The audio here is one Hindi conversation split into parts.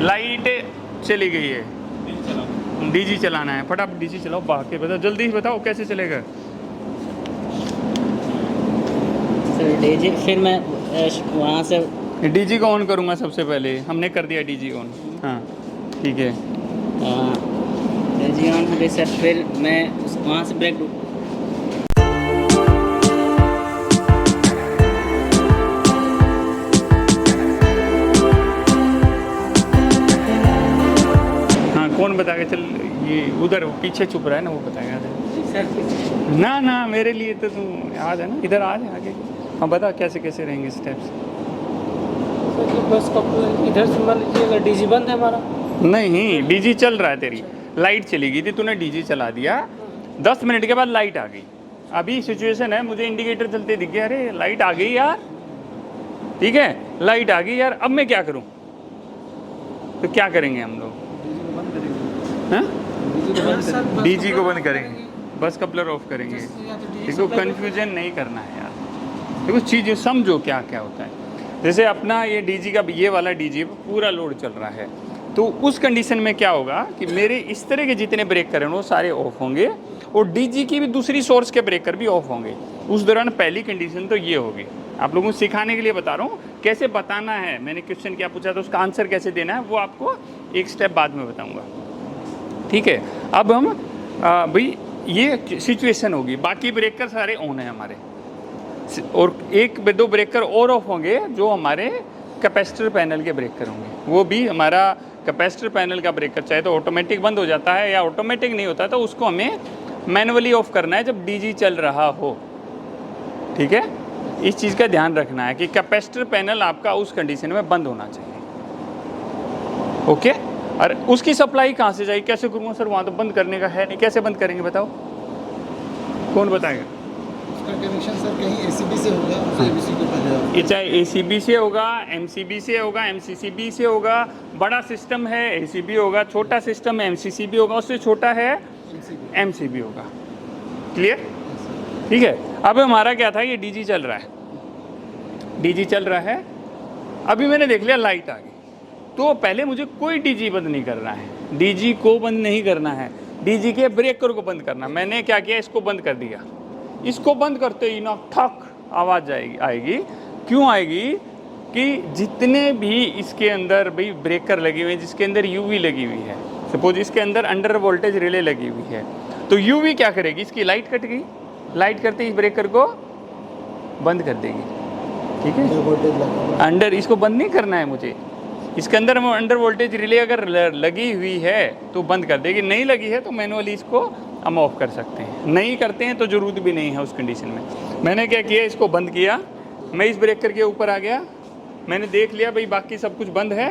लाइट चली गई है, डीजी चलाना है, फटाफट डीजी चलाओ, भाग के बताओ, जल्दी बताओ कैसे चलेगा। सर डीजी फिर मैं वहाँ से डीजी को ऑन करूँगा सबसे पहले, हमने कर दिया डीजी ऑन। हाँ ठीक है, डीजी ऑन हो गई सर, फिर मैं वहाँ से ब्रेक हाँ कौन बताएगा, चल ये उधर पीछे चुप रहा है ना, वो बताएगा। सर ना ना मेरे लिए तो तू याद है ना, इधर आ जा आगे। हाँ बता कैसे कैसे रहेंगे स्टेप्स। बस कब इधर से मान लीजिए अगर डीजी बंद है हमारा, नहीं डीजी चल रहा है, तेरी लाइट चली गई थी, तूने डीजी चला दिया, 10 मिनट के बाद लाइट आ गई। अभी सिचुएशन है, मुझे इंडिकेटर चलते दिख गया, अरे लाइट आ गई यार, ठीक है लाइट आ गई यार, अब मैं क्या करूं? तो क्या करेंगे हम लोग? डीजी को बंद करेंगे, बस कपलर ऑफ करेंगे। देखो कन्फ्यूजन नहीं करना है यार, देखो चीज़ समझो क्या क्या होता है। जैसे अपना ये डीजी का ये वाला डीजी पूरा लोड चल रहा है, तो उस कंडीशन में क्या होगा कि मेरे इस तरह के जितने ब्रेकर हैं वो सारे ऑफ होंगे, और डीजी की भी दूसरी सोर्स के ब्रेकर भी ऑफ होंगे। उस दौरान पहली कंडीशन तो ये होगी। आप लोगों को सिखाने के लिए बता रहा हूँ कैसे बताना है। मैंने क्वेश्चन क्या पूछा था, उसका आंसर कैसे देना है वो आपको एक स्टेप बाद में बताऊँगा, ठीक है। अब हम भाई ये सिचुएशन होगी, बाकी ब्रेकर सारे ऑन है हमारे, और एक दो ब्रेकर और ऑफ होंगे जो हमारे कैपेसिटर पैनल के ब्रेकर होंगे। वो भी हमारा कैपेसिटर पैनल का ब्रेकर चाहे तो ऑटोमेटिक बंद हो जाता है, या ऑटोमेटिक नहीं होता तो उसको हमें मैनुअली ऑफ करना है जब डीजी चल रहा हो, ठीक है। इस चीज़ का ध्यान रखना है कि कैपेसिटर पैनल आपका उस कंडीशन में बंद होना चाहिए, ओके। और उसकी सप्लाई कहाँ से जाएगी, कैसे करूँगा सर, वहाँ तो बंद करने का है नहीं, कैसे बंद करेंगे बताओ, कौन बताएगा? कनेक्शन सर कहीं एसीबी से होगा, एबीसी को पहले ये चाहे एसीबी से होगा, एमसीबी से होगा, एमसीसीबी से होगा, बड़ा सिस्टम है एसीबी होगा, छोटा सिस्टम है एमसीसीबी होगा, उससे छोटा है एमसीबी होगा, क्लियर, ठीक है। अब हमारा क्या था, ये डीजी चल रहा है, डीजी चल रहा है, अभी मैंने देख लिया लाइट आ गई, तो पहले मुझे कोई डीजी बंद नहीं करना है, डीजी को बंद नहीं करना है, डीजी के ब्रेकर को बंद करना। मैंने क्या किया, इसको बंद कर दिया। इसको बंद करते ही ना ठक आवाज़ आएगी। क्यों आएगी कि जितने भी इसके अंदर भाई ब्रेकर लगे हुए हैं, जिसके अंदर यूवी लगी हुई है, सपोज इसके अंदर अंडर वोल्टेज रिले लगी हुई है, तो यूवी क्या करेगी, इसकी लाइट कट गई, लाइट करते ही ब्रेकर को बंद कर देगी, ठीक है। अंडर इसको बंद नहीं करना है मुझे, इसके अंदर अंडर वोल्टेज रिले अगर लगी हुई है तो बंद कर देगी, नहीं लगी है तो मैनुअली इसको हम ऑफ कर सकते हैं, नहीं करते हैं तो ज़रूरत भी नहीं है उस कंडीशन में। मैंने क्या किया, इसको बंद किया, मैं इस ब्रेकर के ऊपर आ गया, मैंने देख लिया भाई बाकी सब कुछ बंद है,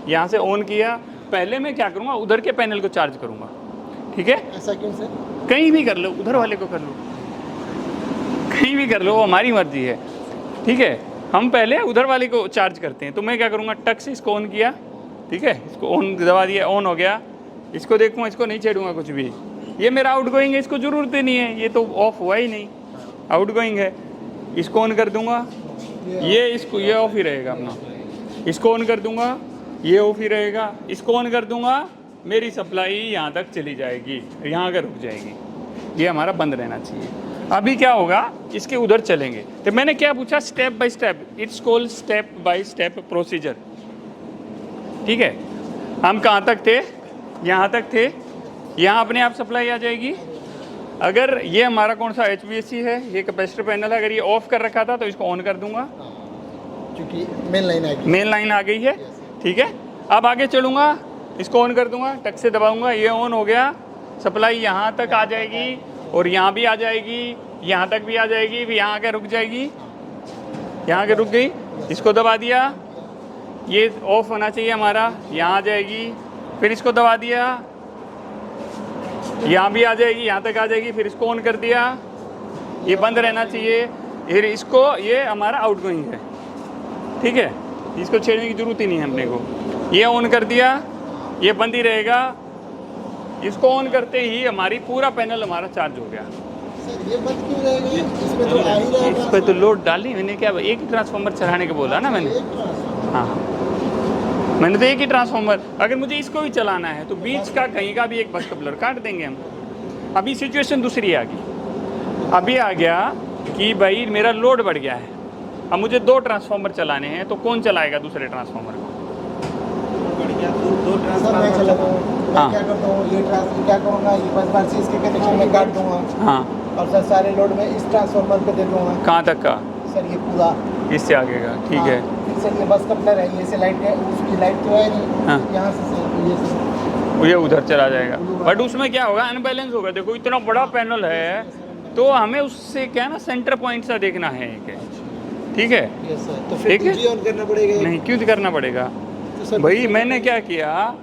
यहाँ से ऑन किया। पहले मैं क्या करूँगा, उधर के पैनल को चार्ज करूँगा, ठीक है। ऐसा क्यों सर? कहीं भी कर लो, उधर वाले को कर लो, कहीं भी कर लो, वो हमारी मर्जी है, ठीक है। हम पहले उधर वाले को चार्ज करते हैं, तो मैं क्या करूँगा, टक से इसको ऑन किया, ठीक है, इसको ऑन दबा दिया, ऑन हो गया। इसको देखूँगा, इसको नहीं छेड़ूंगा कुछ भी, ये मेरा आउट गोइंग है, इसको ज़रूरत ही नहीं है, ये तो ऑफ हुआ ही नहीं, आउट गोइंग है। इसको ऑन कर दूंगा, ये इसको ये ऑफ ही रहेगा अपना, इसको ऑन कर दूंगा, ये ऑफ ही रहेगा, इसको ऑन कर दूंगा, मेरी सप्लाई यहाँ तक चली जाएगी, यहाँ का रुक जाएगी, ये हमारा बंद रहना चाहिए। अभी क्या होगा, इसके उधर चलेंगे, तो मैंने क्या पूछा, step by step, it's called step by step procedure, ठीक है। हम कहाँ तक थे, यहाँ तक थे, यहाँ अपने आप सप्लाई आ जाएगी। अगर ये हमारा कौन सा HVAC है, ये कैपेसिटर पैनल है, अगर ये ऑफ कर रखा था तो इसको ऑन कर दूंगा, क्योंकि मेन लाइन आ गई, मेन लाइन आ गई है, ठीक है। अब आगे चलूँगा, इसको ऑन कर दूंगा, टक से दबाऊंगा, ये ऑन हो गया, सप्लाई यहाँ तक आ जाएगी, और यहाँ भी आ जाएगी, यहाँ तक भी आ जाएगी, फिर यहाँ आके रुक जाएगी, यहाँ आके रुक गई, इसको दबा दिया, ये ऑफ होना चाहिए हमारा, यहाँ आ जाएगी, फिर इसको दबा दिया, यहाँ भी आ जाएगी, यहाँ तक आ जाएगी, फिर इसको ऑन कर दिया, ये बंद रहना चाहिए, फिर इसको, ये हमारा आउट गोइंग है, ठीक है, इसको छेड़ने की जरूरत ही नहीं है अपने को। ये ऑन कर दिया, ये बंद ही रहेगा, इसको ऑन करते ही हमारी पूरा पैनल हमारा चार्ज हो गया। सर ये बंद क्यों रहेगा? इसमें तो आ ही रहा है, इस पर तो लोड डाली मैंने, क्या एक ही ट्रांसफार्मर चढ़ाने को बोला ना मैंने, हाँ मैंने तो एक ही ट्रांसफार्मर, अगर मुझे इसको भी चलाना है तो बीच का कहीं का भी एक बस कपलर काट देंगे हम। अभी सिचुएशन दूसरी आ गई, अभी आ गया कि भाई मेरा लोड बढ़ गया है, अब मुझे 2 ट्रांसफार्मर चलाने हैं, तो कौन चलाएगा दूसरे ट्रांसफार्मर को? दो ट्रांसफार्मर मैं चलाता हूँ। हाँ। मैं क्या करता हूँ, ये क्या करूँगा, ये बस बार से इसके कनेक्शन में काट दूंगा हाँ, और सर सारे लोड में इस ट्रांसफार्मर पे दे दूंगा। कहाँ तक का? सर ये पूरा इससे आगे का, ठीक है। हाँ, फिर सर ये बस कपलर है, ये से लाइट है, उसकी लाइट तो है नहीं, हाँ। यहाँ से ये से ये उधर चला जाएगा, बट उसमें क्या होगा, अनबैलेंस होगा। देखो इतना बड़ा पैनल है, तो हमें उससे क्या है ना, सेंटर पॉइंट सा देखना है एक है, ठीक है। ये सर तो ठीक फिर है। डीजी ऑन करना पड़ेगा। नहीं, क्यों करना पड़ेगा तो सर भाई? मैंने क्या किया,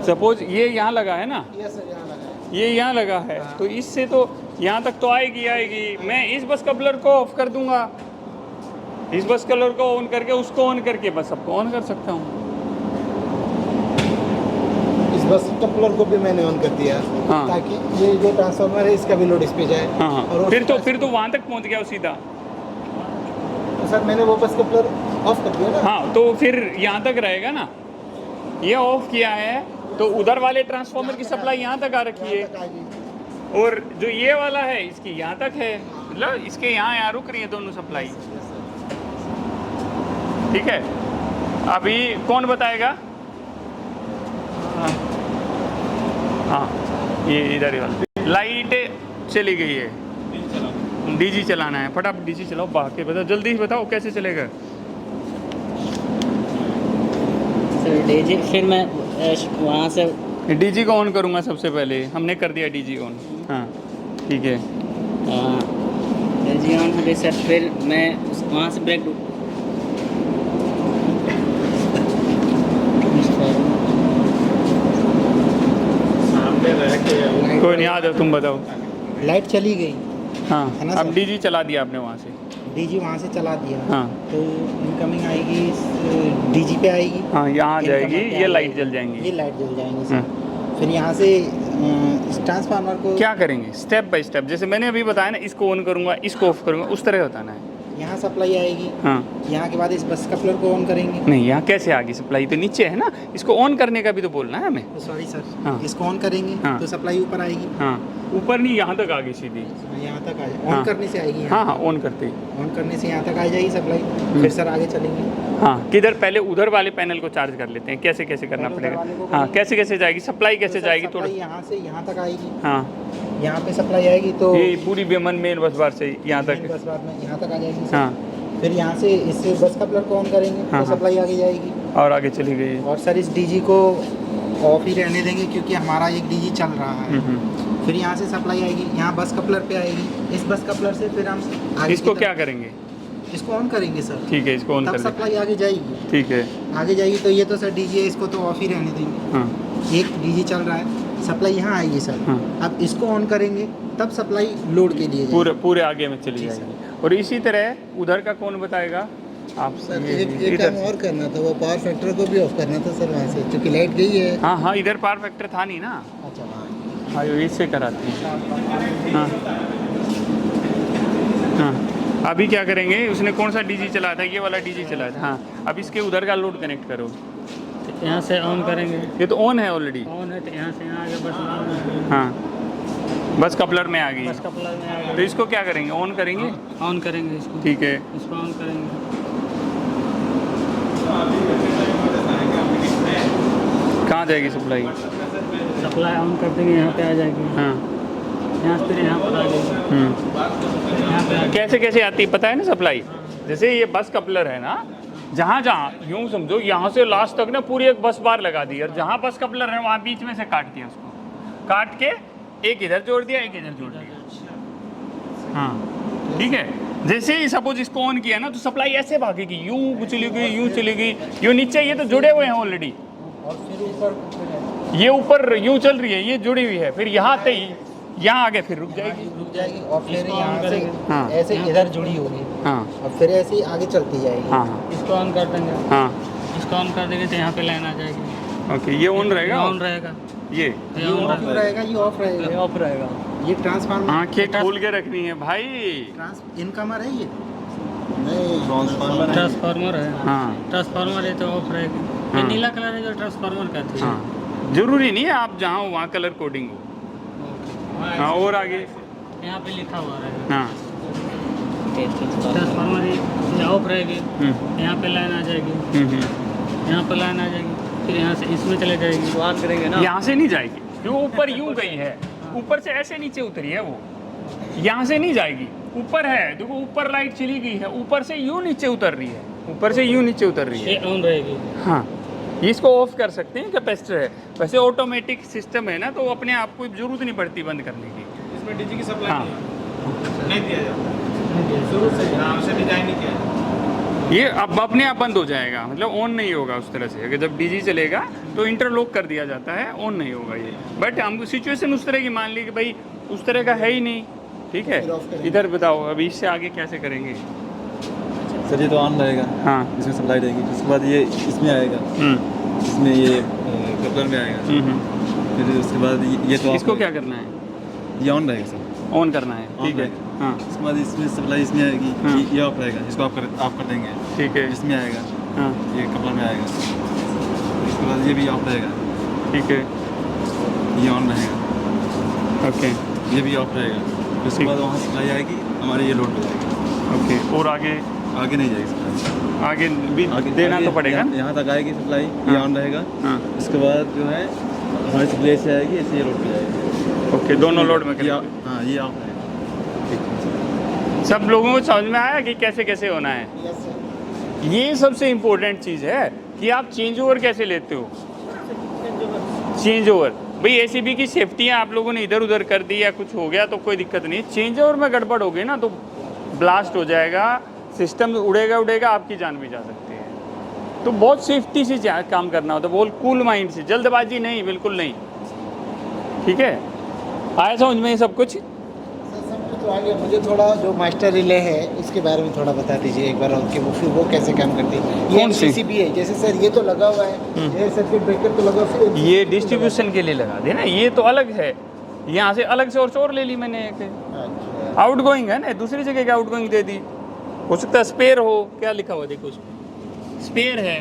सपोज ये यहाँ लगा है ना, ये सर यहाँ लगा है। ये यहाँ लगा है, तो इससे तो यहाँ तक तो आएगी। मैं इस बस कपलर को ऑफ कर दूंगा, इस बस कपलर को ऑन करके उसको ऑन करके बस सबको ऑन कर सकता हूँ। इस बस कपलर को भी मैंने ऑन कर दिया, हाँ। ताकि ये जो ट्रांसफार्मर है इसका भी लोड इस पे जाए। हाँ हाँ, और फिर तो वहाँ तक पहुँच गया वो सीधा। तो सर मैंने वो बस कपलर ऑफ कर दिया ना। हाँ, तो फिर यहाँ तक रहेगा ना, ये ऑफ किया है तो उधर वाले ट्रांसफार्मर की सप्लाई यहाँ तक आ रखी है, तक आ गई। और जो ये वाला है इसकी यहाँ तक है, मतलब इसके यहाँ रुक रही है दोनों सप्लाई, ठीक है। अभी कौन बताएगा? हाँ, ये इधर ही वाला लाइट चली गई है, डीजी चलाना है, फटाफट डीजी चलाओ, बाकी बताओ, जल्दी ही बताओ कैसे चलेगा। सर डीजी, फिर मैं वहाँ से डीजी को ऑन करूँगा सबसे पहले, हमने कर दिया डीजी ऑन। हाँ ठीक है, डीजी ऑन हो गई सर, फिर मैं वहाँ से ब्रेक कोई नहीं, आ जाओ, तुम बताओ। लाइट चली गई, हाँ, है ना अब सर? डीजी चला दिया आपने वहाँ से। डीजी वहाँ से चला दिया। हाँ तो इनकमिंग आएगी, डीजी पे आएगी। हाँ, यहाँ इनकमिंग जाएगी, पे ये लाइट आएगी। जल जाएंगी। ये लाइट जल जाएंगी सर। फिर यहाँ से इस ट्रांसफार्मर को क्या करेंगे स्टेप बाय स्टेप, जैसे मैंने अभी बताया ना, इसको ऑन करूँगा, इसको ऑफ करूँगा, उस तरह बताना है। यहाँ सप्लाई आएगी, हाँ, यहाँ के बाद इस बस कपलर को ऑन करेंगे। नहीं, यहाँ कैसे आ गई सप्लाई? तो नीचे है ना, इसको ऑन करने का भी तो बोलना है हमें। तो सॉरी सर, हाँ। इसको ऑन करेंगे हाँ। तो सप्लाई ऊपर आएगी। हाँ, ऊपर नहीं, यहाँ तक आ गई सीधी। यहाँ तक आ जाए, हाँ। ऑन करने से आएगी। हाँ हाँ, ऑन करते ही। ऑन करने से यहाँ तक आ जाएगी सप्लाई। फिर सर आगे चलेंगे। हाँ, किधर पहले उधर वाले पैनल को चार्ज कर लेते हैं, कैसे कैसे करना पहले उधर वाले को पड़ेगा। हाँ, करेंगे। कैसे कैसे जाएगी सप्लाई, कैसे तो जाएगी सर, थोड़ा। सप्लाई यहाँ से यहाँ तक आएगी। हाँ, यहाँ पे सप्लाई आएगी तो ये पूरी बेमन मेन बस बार से यहाँ मेन तक। बस बाद में यहाँ तक आ जाएगी सर। हाँ, फिर यहाँ से इससे बस कपलर को ऑन करेंगे हाँ, तो सप्लाई आगे जाएगी। और आगे चली गई। और सर इस डीजी को ऑफ ही रहने देंगे, क्योंकि हमारा एक डीजी चल रहा है। फिर यहाँ से सप्लाई आएगी, यहाँ बस कपलर पे आएगी। इस बस कपलर से फिर हम आगे इसको की क्या तरफ- करेंगे? इसको ऑन करेंगे सर। ठीक है, इसको ऑन तब कर दे। सप्लाई आगे जाएगी। ठीक है। आगे जाएगी तो ये तो सर डीजी है, इसको तो ऑफ ही रहने देंगे। हाँ एक डीजी चल रहा है, सप्लाई यहाँ आएगी सर। हाँ, अब इसको ऑन करेंगे तब सप्लाई लोड के लिए पूरे जाएगी। पूरे आगे में चली जी, जाएगी। और इसी तरह उधर का कौन बताएगा? आप सर ये एक इधर काम से। और करना था, वो पावर फैक्टर को भी ऑफ करना था सर वहाँ से, क्योंकि लाइट गई है। हाँ हाँ, इधर पावर फैक्टर था नहीं ना। अच्छा वहाँ हाँ, ये इससे कराते हैं। हाँ हाँ, अभी क्या करेंगे, उसने कौन सा डीजी चलाया था? ये वाला डीजी चलाया था। हाँ, अब इसके उधर का लोड कनेक्ट करो। यहाँ से ऑन करेंगे, ये तो ऑन है ऑलरेडी। ऑन है तो यहाँ से यहाँ आगे बस हाँ, बस कपलर में आ गई। बस कपलर में आ तो गए, इसको क्या करेंगे, ऑन करेंगे। ऑन करेंगे इसको, ठीक है, इसको ऑन करेंगे। कहाँ जाएगी सप्लाई? सप्लाई ऑन कर देंगे, यहाँ पे आ जाएगी। हाँ, यहाँ से फिर यहाँ पर आ जाएगी, यहाँ पे आ जाएगी। कैसे कैसे आती है पता है ना सप्लाई? जैसे ये बस कपलर है ना, जहाँ जहाँ यूँ समझो, यहाँ से लास्ट तक ना पूरी एक बस बार लगा दी, और जहाँ बस कपलर है वहाँ बीच में से काट दिया उसको, काट के एक इधर जोड़ दिया, एक इधर जोड़ दिया। हाँ ठीक है, जैसे ही सपोज इसको ऑन किया ना, तो सप्लाई ऐसे भागेगी, यूँ चली गई, यूँ चली गई, यूँ नीचे, ये तो जुड़े हुए हैं ऑलरेडी। और फिर ऊपर ये ऊपर यूँ चल रही है, ये जुड़ी हुई है, फिर यहाँ आते ही यहाँ आगे फिर रुक जाएगी। रुक जाएगी और फिर इसको ऑन यहाँ से करेंगे। हाँ। ऐसे इधर जुड़ी होगी हाँ और फिर ऐसे ही आगे चलती जाएगी। हाँ हाँ इसको ऑन कर देंगे, हाँ, इसको ऑन कर देंगे तो यहाँ पे लाइन आ जाएगी। ओके, ये ऑन रहेगा। ऑन रहेगा, ये ये ऑफ क्यों रहेगा, ये ऑफ रहेगा। ऑफ रहेगा। ये ट्रांसफार्मर आंखें खोल के रखनी है भाई। इनकमर है ये। ट्रांसफार्मर है। हाँ ट्रांसफार्मर है तो ऑफ रहेगी। ये हाँ। नीला कलर है जो ट्रांसफार्मर का थी। हाँ, जरूरी नहीं है आप जहाँ हो वहाँ कलर कोडिंग हो। हाँ, और आगे। यहाँ पे लिखा हुआ रहेगा। हाँ ट्रांसफार्मर ये ऑफ रहेगी। यहाँ पे लाइन आ जाएगी, यहाँ पे लाइन आ जाएगी, फिर यहाँ से इसमें चले जाएगी। ऑन करेंगे ना, यहाँ से नहीं जाएगी, जो ऊपर यूं गई है, ऊपर से ऐसे नीचे उतरी है वो, यहाँ से नहीं जाएगी। ऊपर है, देखो ऊपर लाइट चली गई है, ऊपर से यूं नीचे उतर रही है, ऊपर से यूं नीचे उतर रही ये है। ऑन रहेगी। हाँ, ये इसको ऑफ कर सकते हैं, कैपेसिटर है। वैसे ऑटोमेटिक सिस्टम है ना, तो अपने आप को जरूरत नहीं पड़ती बंद करने की। इसमें डीजी की सप्लाई हाँ। नहीं दिया जाता शुरू से, हाँ, उसे डिजाइन नहीं किया है। ये अब अपने आप बंद हो जाएगा, मतलब ऑन नहीं होगा उस तरह से। अगर जब डीजी चलेगा तो इंटरलॉक कर दिया जाता है, ऑन नहीं होगा ये। बट हमको सिचुएशन उस तरह की मान ली कि भाई उस तरह का है ही नहीं, ठीक है। इधर बताओ अभी इससे आगे कैसे करेंगे। सर ये तो ऑन रहेगा, हाँ। इसमें सप्लाई रहेगी, उसके बाद ये इसमें आएगा, इसमें ये कपलर में आएगा, फिर उसके बाद ये तो इसको क्या करना है, ये ऑन रहेगा सर, ऑन करना है, ठीक है। हाँ उसके बाद इसमें सप्लाई इसमें आएगी, हाँ। ये ऑफ रहेगा, इसको आप कर देंगे, ठीक है। इसमें आएगा, हाँ ये कपलर में आएगा, इसके बाद ये भी ऑफ रहेगा, ठीक है, ये ऑन रहेगा, ओके ये भी ऑफ रहेगा, उसके बाद वहाँ सप्लाई आएगी, हमारे ये लोड पे जाएगी, ओके। और आगे आगे नहीं जाएगी सप्लाई, आगे भी देना तो पड़ेगा। यहाँ तक आएगी सप्लाई, ये हाँ। ऑन रहेगा, हाँ उसके बाद जो है हमारी सप्लाई से आएगी, ऐसे ये लोड पे जाएगी, ओके, दोनों लोड में ये करेंगे। हाँ ये ऑफ रहेगा। सब लोगों को समझ में आया कि कैसे कैसे होना है। ये सबसे इम्पोर्टेंट चीज़ है कि आप चेंज ओवर कैसे लेते हो। चेंज ओवर भाई एसीबी की सेफ्टी है, आप लोगों ने इधर उधर कर दी या कुछ हो गया तो कोई दिक्कत नहीं। चेंज ओवर में गड़बड़ हो गई ना तो ब्लास्ट हो जाएगा, सिस्टम उड़ेगा, आपकी जान भी जा सकती है। तो बहुत सेफ्टी से काम करना होता है, बहुत कूल माइंड से, जल्दबाजी नहीं, बिल्कुल नहीं, ठीक है। आया समझ में ये सब कुछ। तो आगे मुझे थोड़ा जो मास्टर रिले है उसके बारे में थोड़ा बता दीजिए एक बार, और कि वो फिर वो कैसे काम करती है। ये कौन सी? MCCB है, जैसे सर ये तो लगा हुआ है, ये सर्किट ब्रेकर तो लगा हुआ है, ये डिस्ट्रीब्यूशन के लिए लगा देना, ये तो अलग है। यहाँ से अलग से और ले ली मैंने एक अच्छा। आउट गोइंग है ना, दूसरी जगह की आउट गोइंग दे दी। हो सकता है स्पेयर हो, क्या लिखा हुआ देखो उसमें, स्पेयर है,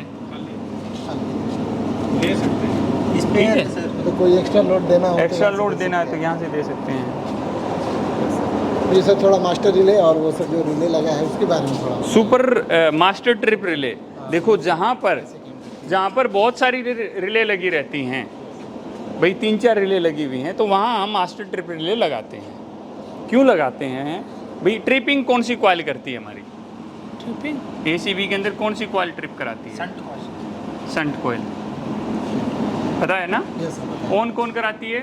ले सकते हैं। ठीक है। तो कोई एक्स्ट्रा लोड देना हो तो एक्स्ट्रा यहाँ से लोड दे देना है सकते तो यहाँ से दे सकते हैं। हैं। ये सर थोड़ा मास्टर रिले और वो सब जो रिले लगा है उसके बारे में थोड़ा सुपर मास्टर ट्रिप रिले, देखो जहाँ पर बहुत सारी रिले लगी रहती हैं भाई, 3-4 रिले लगी हुई हैं, तो वहाँ हम मास्टर ट्रिप रिले लगाते हैं। क्यों लगाते हैं भाई, ट्रिपिंग कौन सी कॉइल करती है हमारी, ट्रिपिंग एसीबी के अंदर कौन सी कॉइल ट्रिप कराती है, संट कॉइल, पता है ना। ये सब ऑन कौन कराती है,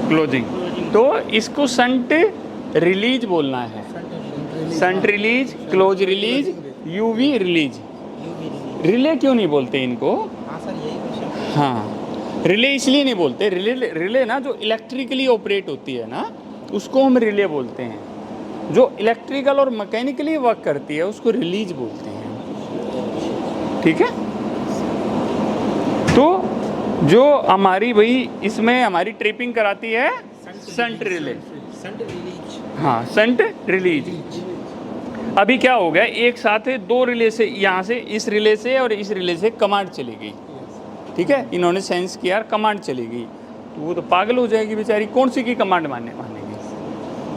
क्लोजिंग। तो इसको संट रिलीज बोलना है, shunt release, close release, UV release. Relay क्यों नहीं बोलते इनको, हाँ सर यही क्वेश्चन। हाँ रिले इसलिए नहीं बोलते, रिले ना जो इलेक्ट्रिकली ऑपरेट होती है ना उसको हम रिले बोलते हैं, जो इलेक्ट्रिकल और मैकेनिकली वर्क करती है उसको रिलीज बोलते हैं, ठीक है। तो जो हमारी भाई इसमें हमारी ट्रिपिंग कराती है संट रिले, हाँ संट रिलीज। अभी क्या हो गया, एक साथ 2 रिले से, यहाँ से इस रिले से और इस रिले से कमांड चली गई, ठीक है। इन्होंने सेंस किया, कमांड चली गई, तो वो तो पागल हो जाएगी बेचारी, कौन सी की कमांड मानेगी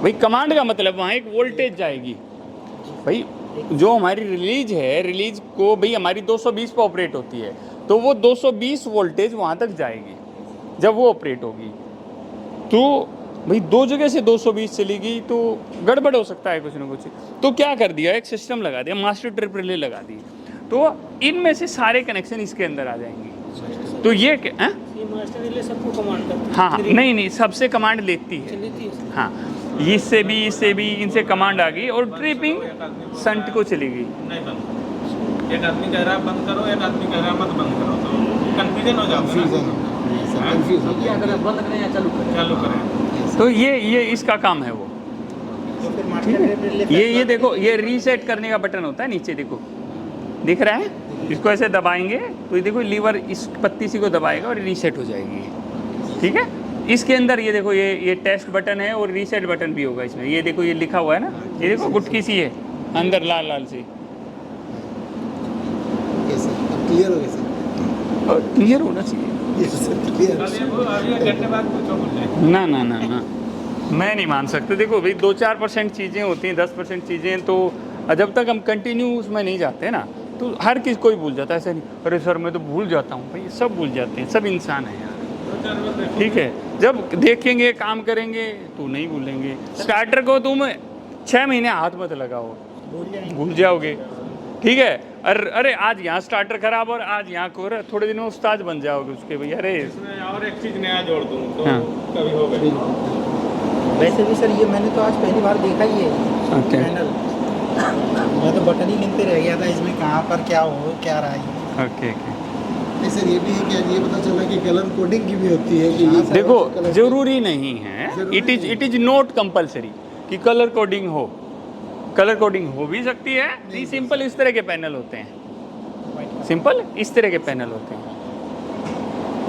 भाई। कमांड का मतलब वहाँ एक वोल्टेज जाएगी भाई, जो हमारी रिलीज है, रिलीज को भाई हमारी 220 पर ऑपरेट होती है, तो वो 220 वोल्टेज वहाँ तक जाएगी जब वो ऑपरेट होगी। तो भाई 2 जगह से 220 चली गई तो गड़बड़ हो सकता है कुछ ना कुछ। तो क्या कर दिया, एक सिस्टम लगा दिया, मास्टर ट्रिप रिले लगा दी, तो इनमें से सारे कनेक्शन इसके अंदर आ जाएंगे। तो ये क्या, ये मास्टर रिले सबको कमांड करता है। हाँ नहीं सबसे कमांड लेती है, लेती है। हाँ इससे भी इनसे कमांड आ गई और ट्रिपिंग संट को चली गई। नहीं बंद, एक आदमी कह रहा है बंद करो, एक आदमी कह रहा है मत बंद करो, तो कंफ्यूजन हो जाता है ना। कंफ्यूज हो गया। बंद करें या चालू करें? चालू करें। तो ये इसका काम है वो, तो फिर ठीक मास्टर है। रिले ये देखो, ये रीसेट करने का बटन होता है नीचे, देखो दिख रहा है, इसको ऐसे दबाएंगे तो ये देखो लीवर इस पत्ती सी को दबाएगा और रीसेट हो जाएगी, ठीक है। इसके अंदर ये देखो, ये टेस्ट बटन है और रीसेट बटन भी होगा इसमें। ये देखो, ये लिखा हुआ है ना, ये देखो गुटकी सी है अंदर लाल लाल सी। क्लियर हो गया सर। और क्लियर होना चाहिए। Yes sir, clear. अभी एक घंटे बाद पूछो मुझे। ना ना ना ना, मैं नहीं मान सकता। देखो भाई 2-4% चीज़ें होती हैं, 10% चीज़ें, तो जब तक हम कंटिन्यू उसमें नहीं जाते ना, तो हर किसी कोई भूल जाता है। ऐसा नहीं अरे सर मैं तो भूल जाता हूँ, भाई सब भूल जाते हैं, सब इंसान है यार। ठीक है, जब देखेंगे काम करेंगे तो नहीं भूलेंगे। स्टार्टर को तुम 6 महीने हाथ मत लगाओ, भूल जाओगे। ठीक है, अरे आज यहाँ स्टार्टर खराब और आज यहाँ को, थोड़े दिनों में उस्ताद बन जाओगे उसके भाई। अरे इसमें और एक चीज़ नया जोड़ दूँ तो हाँ। कभी हो गई। वैसे भी सर ये मैंने तो आज पहली बार देखा ही है ओके पैनल। मैं तो बटन ही गिनते रह गया था इसमें कहाँ पर क्या हो क्या रहा है। Okay okay. नहीं सर, ये भी है कि ये पता चला कि कलर कोडिंग की भी होती है कि ये देखो कलर जरूरी नहीं है, इट इज नॉट कंपलसरी कि कलर कोडिंग हो। कलर कोडिंग हो भी सकती है, नहीं सिंपल इस तरह के पैनल होते हैं, सिंपल इस तरह के पैनल होते हैं।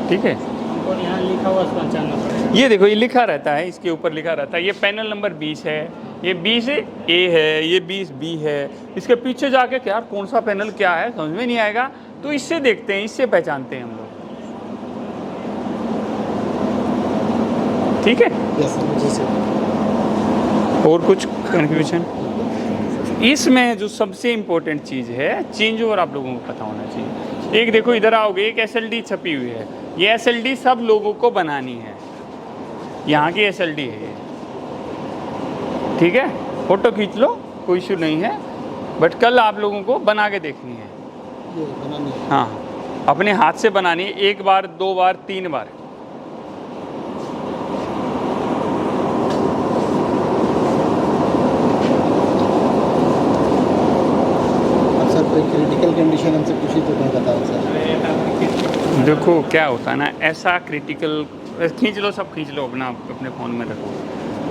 ठीक है, हमको यहाँ लिखा हुआ पहचानना पड़ेगा। ये देखो, ये लिखा रहता है, इसके ऊपर लिखा रहता है। ये पैनल नंबर 20 है, ये 20 A है, ये 20 B है। इसके पीछे जाके क्या यार कौन सा पैनल क्या है समझ में नहीं आएगा, तो इससे देखते हैं, इससे पहचानते हैं हम लोग। ठीक है, यस सर, जी सर। और कुछ कन्फ्यूजन? इसमें जो सबसे इम्पोर्टेंट चीज़ है, चेंज ओवर आप लोगों को पता होना चाहिए। एक देखो इधर आओगे, एक SLD छपी हुई है। ये SLD सब लोगों को बनानी है, यहाँ की SLD है ये। ठीक है, फोटो खींच लो, कोई इशू नहीं है, बट कल आप लोगों को बना के देखनी है। ये बनानी है। हाँ, अपने हाथ से बनानी है, 1 बार 2 बार 3 बार। अब सर कोई क्रिटिकल कंडीशन हमसे पूछी तो मैं बताऊँ सर। देखो क्या होता है ना, ऐसा क्रिटिकल खींच लो, सब खींच लो, अपने फ़ोन में रखो।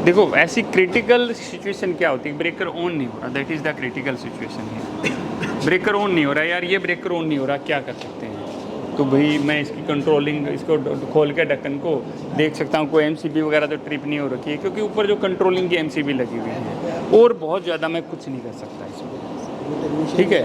देखो ऐसी क्रिटिकल सिचुएशन क्या होती है, ब्रेकर ऑन नहीं हो रहा, that is the critical situation है। ब्रेकर ऑन नहीं हो रहा यार, ये ब्रेकर ऑन नहीं हो रहा, क्या कर सकते हैं? तो भाई मैं इसकी कंट्रोलिंग, इसको खोल के ढक्कन को देख सकता हूँ, कोई MCB वगैरह तो ट्रिप नहीं हो रखी है, क्योंकि ऊपर जो कंट्रोलिंग की MCB लगी हुई है, और बहुत ज़्यादा मैं कुछ नहीं कर सकता इसमें। ठीक है,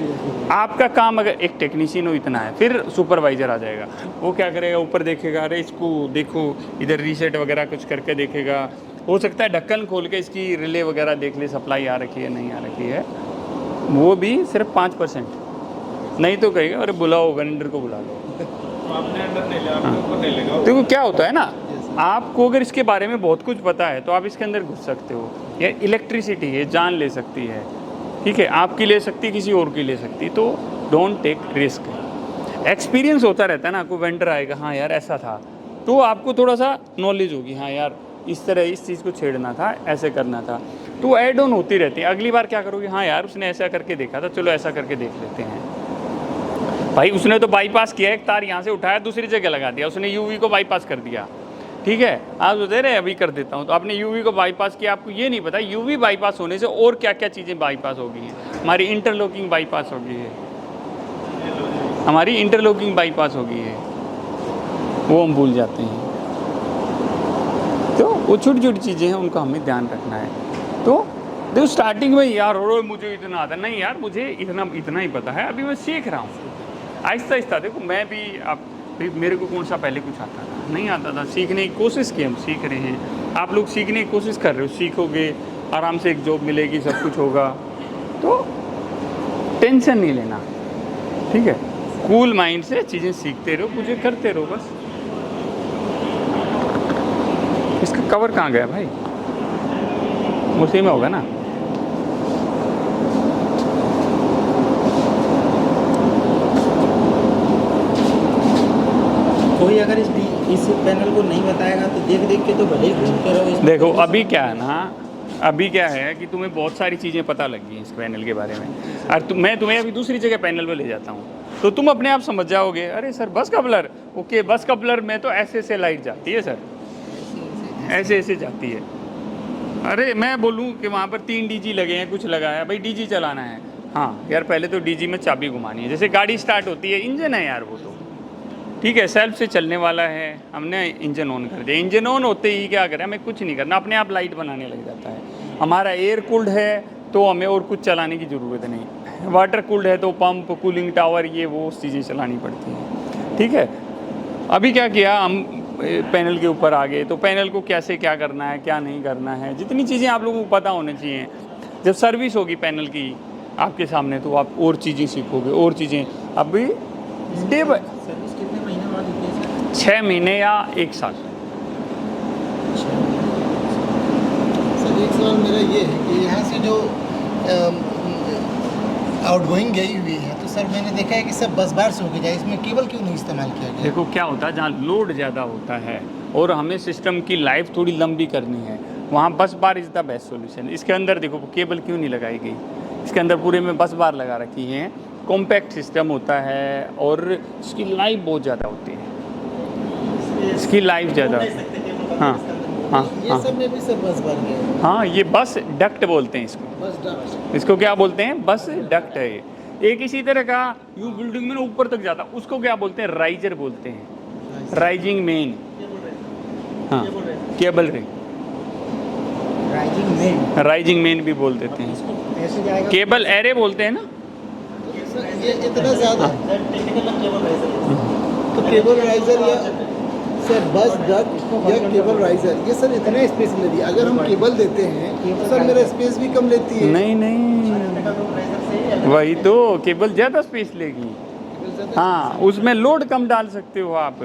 आपका काम अगर एक टेक्नीशियन हो इतना है, फिर सुपरवाइजर आ जाएगा, वो क्या करेगा, ऊपर देखेगा, अरे इसको देखो, इधर रीसेट वगैरह कुछ करके देखेगा। हो सकता है ढक्कन खोल के इसकी रिले वगैरह देख ले, सप्लाई आ रखी है नहीं आ रखी है, वो भी सिर्फ 5%। नहीं तो कहेगा अरे बुलाओ, वेंडर को बुला लो। तो आपने अंडर नहीं लिया, आपके ऊपर नहीं लगा। देखो क्या होता है ना, आपको अगर इसके बारे में बहुत कुछ पता है तो आप इसके अंदर घुस सकते हो। या इलेक्ट्रिसिटी है, जान ले सकती है, ठीक है, आपकी ले सकती है, किसी और की ले सकती है, तो डोंट टेक रिस्क। एक्सपीरियंस होता रहता है ना, आपको वेंडर आएगा, हाँ यार ऐसा था, तो आपको थोड़ा सा नॉलेज होगी, हाँ यार इस तरह इस चीज़ को छेड़ना था, ऐसे करना था, तो ऐड ऑन होती रहती है। अगली बार क्या करोगे, हाँ यार उसने ऐसा करके देखा था, चलो ऐसा करके देख लेते हैं। भाई उसने तो बाईपास किया, एक तार यहाँ से उठाया दूसरी जगह लगा दिया, उसने UV को बाईपास कर दिया। ठीक है, आप तो दे रहे अभी कर देता हूँ, तो आपने UV को बाईपास किया, आपको ये नहीं पता UV बाईपास होने से और क्या क्या चीज़ें बाईपास हो गई हैं। हमारी इंटरलॉकिंग बाईपास हो गई है, हमारी इंटरलॉकिंग बाईपास हो गई है, वो हम भूल जाते हैं। तो वो छोटी छोटी चीज़ें हैं, उनका हमें ध्यान रखना है। तो देखो स्टार्टिंग में यार हो मुझे इतना आता नहीं यार, मुझे इतना ही पता है, अभी मैं सीख रहा हूँ आहिस्ता आहिस्ता। देखो मैं भी, आप भी, मेरे को कौन सा पहले कुछ आता था, नहीं आता था, सीखने की कोशिश की, हम सीख रहे हैं, आप लोग सीखने की कोशिश कर रहे हो, सीखोगे आराम से, एक जॉब मिलेगी, सब कुछ होगा, तो टेंशन नहीं लेना। ठीक है, कूल माइंड से चीज़ें सीखते रहो, मुझे करते रहो बस। इसका कवर कहाँ गया भाई, उसी में होगा ना। कोई अगर इस पैनल को नहीं बताएगा तो देख देख के तो भले ही घूमते रहो इस देखो अभी क्या है ना, अभी क्या है कि तुम्हें बहुत सारी चीज़ें पता लग गई इस पैनल के बारे में, और मैं तुम्हें अभी दूसरी जगह पैनल पे ले जाता हूँ, तो तुम अपने आप समझ जाओगे, अरे सर बस कपलर, ओके बस कपलर में तो ऐसे ऐसे लाइट जाती है सर, ऐसे ऐसे जाती है। अरे मैं बोलूँ कि वहाँ पर 3 DG लगे हैं, कुछ लगाया, भाई DG चलाना है, हाँ यार पहले तो DG में चाबी घुमानी है, जैसे गाड़ी स्टार्ट होती है, इंजन है यार वो तो, ठीक है, सेल्फ से चलने वाला है। हमने इंजन ऑन कर दिया, इंजन ऑन होते ही क्या करें, हमें कुछ नहीं करना, अपने आप लाइट बनाने लग जाता है। हमारा एयर कूल्ड है तो हमें और कुछ चलाने की ज़रूरत नहीं, वाटर कूल्ड है तो पंप, कूलिंग टावर, ये वो चीज़ें चलानी पड़ती हैं। ठीक है, अभी क्या किया, हम पैनल के ऊपर आ गए, तो पैनल को कैसे क्या करना है, क्या नहीं करना है, जितनी चीज़ें आप लोगों को पता होनी चाहिए। जब सर्विस होगी पैनल की आपके सामने तो आप और चीज़ें सीखोगे, और चीज़ें। अभी डे बाय सर्विस कितने महीने बाद होती है सर? 6 महीने या 1 साल। सर एक सवाल मेरा ये है कि यहाँ से जो आउटगोइंग गई हुई है तो सर मैंने देखा है कि सब बस बार से होके जाए, इसमें केबल क्यों नहीं इस्तेमाल किया गया? देखो क्या होता है, जहाँ लोड ज़्यादा होता है और हमें सिस्टम की लाइफ थोड़ी लंबी करनी है, वहाँ बस बार इज़ द बेस्ट सॉल्यूशन। इसके अंदर देखो केबल क्यों नहीं लगाई गई, इसके अंदर पूरे में बस बार लगा रखी है। कॉम्पैक्ट सिस्टम होता है और इसकी लाइफ बहुत ज़्यादा होती है, इसकी लाइफ ज़्यादा। हाँ हाँ ये हाँ सब में भी सर बस बार गया है, हाँ, ये बस डक्ट बोलते हैं इसको। बस डक्ट। इसको क्या बोलते हैं, बस डक्ट है ये। एक इसी तरह का यूँ बिल्डिंग में ना ऊपर तक जाता, उसको क्या बोलते हैं, राइजर बोलते हैं, राइजिंग मेन। हाँ, केबल रे, राइजिंग मेन राइजिंग मेन भी बोल देते हैं, इसको ऐसे जाएगा। केबल एरे बोलते हैं ना। सर ये इतना ज़्यादा तो केबल राइजर या सर बस डक्ट या केबल राइजर, ये सर इतना स्पेस ले दिया। अगर हम केबल देते हैं तो सर मेरा स्पेस भी कम लेती है। नहीं नहीं, वही तो, केबल ज़्यादा स्पेस लेगी। हाँ, उसमें लोड कम डाल सकते हो आप।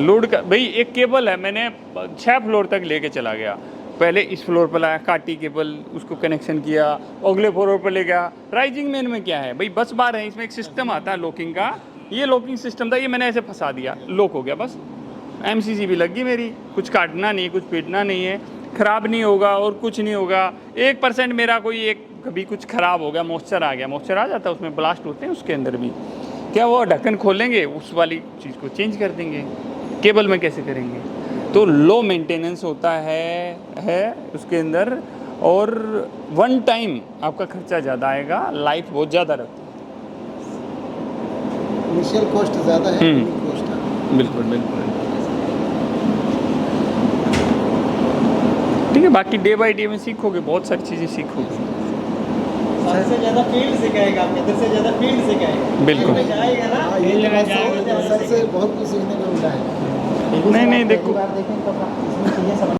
लोड का भाई एक केबल है, मैंने 6 फ्लोर तक लेके चला गया। पहले इस फ्लोर पर लाया, काटी केबल, उसको कनेक्शन किया, अगले फ्लोर पर ले गया। राइजिंग मेन में क्या है भाई, बस बार है, इसमें एक सिस्टम आता है लॉकिंग का, ये लॉकिंग सिस्टम था, ये मैंने ऐसे फंसा दिया, लॉक हो गया बस। MCC भी लग गई मेरी, कुछ काटना नहीं, कुछ पीटना नहीं है, ख़राब नहीं होगा और कुछ नहीं होगा। 1% मेरा कोई एक कभी कुछ ख़राब हो गया, मॉइस्चर आ गया, मॉइस्चर आ जाता है उसमें, ब्लास्ट होते हैं उसके अंदर भी, क्या वो ढक्कन खोलेंगे, उस वाली चीज़ को चेंज कर देंगे। केबल में कैसे करेंगे? तो लो मेंटेनेंस होता है उसके अंदर, और 1 टाइम आपका खर्चा ज़्यादा आएगा, लाइफ बहुत ज़्यादा रखती है। इनिशियल कॉस्ट ज़्यादा है, कॉस्ट है। बिल्कुल बिल्कुल, ठीक है। बाकी डे बाय डे में सीखोगे, बहुत सारी चीज़ें सीखोगे। सबसे ज़्यादा फील्ड सिखाएगा, आपके इधर से ज़्यादा फील्ड सिखाएगा। बिल्कुल। जाएगा ना, फील्ड में जाएगा सर से बहुत कुछ सीखने को मिला है। नहीं नहीं, देखो पहली बार देखें तो इसमें चीज़ें समझ